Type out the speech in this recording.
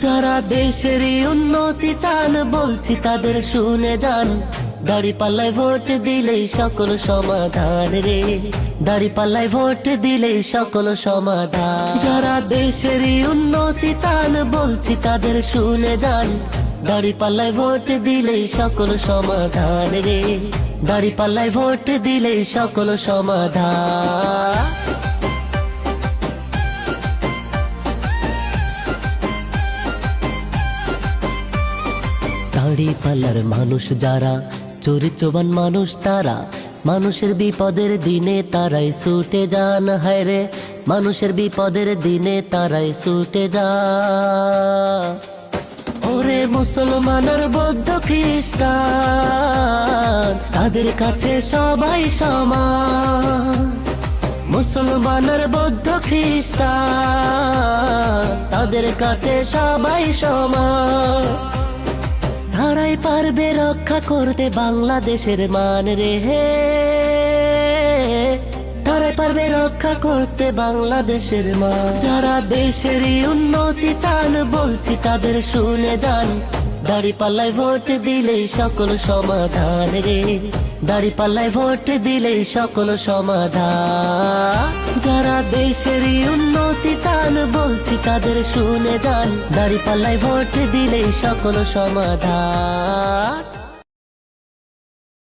যারা দেশেরই উন্নতি চান বলছি তাদের শুনে যান, দাঁড়িপাল্লায় ভোট দিলেই সকল সমাধান রে, দাঁড়িপাল্লায় ভোট দিলেই সকল সমাধান। যারা দেশেরই উন্নতি চান বলছি তাদের শুনে যান, দাঁড়িপাল্লায় ভোট দিলেই সকল সমাধান রে, দাঁড়িপাল্লায় ভোট দিলেই সকল সমাধান। দাঁড়িপাল্লার মানুষ যারা চরিত্রবান মানুষ তারা, মানুষের বিপদের দিনে তারাই ছুটে যান, হায় রে মানুষের বিপদের দিনে তারাই ছুটে যান। ওরে মুসলমান আর বৌদ্ধ খ্রিস্টান তাদের কাছে সবাই সমান, মুসলমান আর বৌদ্ধ খ্রিস্টান তাদের কাছে সবাই সমান। তারাই পারবে রক্ষা করতে বাংলাদেশের মান রে, তারাই পারবে রক্ষা করতে বাংলাদেশের মান। যারা দেশেরই উন্নতি চান বলছি তাদের শুনে যান, দাঁড়িপাল্লায় ভোট দিলেই সকল সমাধান রে, দাঁড়িপাল্লায় ভোট দিলেই সকল সমাধান। যারা দেশেরই উন্নতি চান বলছি তাদের শুনে যান, দাঁড়িপাল্লায় ভোট দিলেই সকল সমাধান।